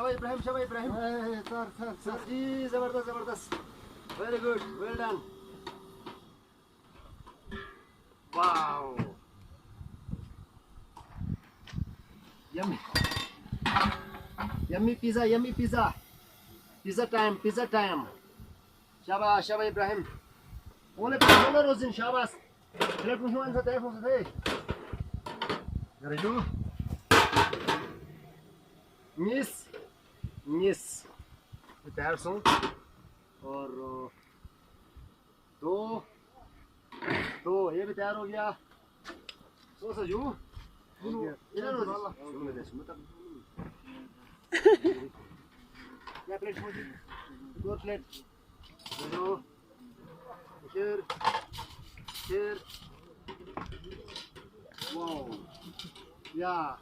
शाबाश इब्राहिम सर जी जबरदस्त very good well done wow yummy pizza time शाबाश इब्राहिम ओले पे रोजिन शाबाश प्लेट में हुआ थे रजू मिस तैयार सो और दो ये भी तैयार हो गया सो सजू क्या प्लेट हो दो प्लेट here wow yeah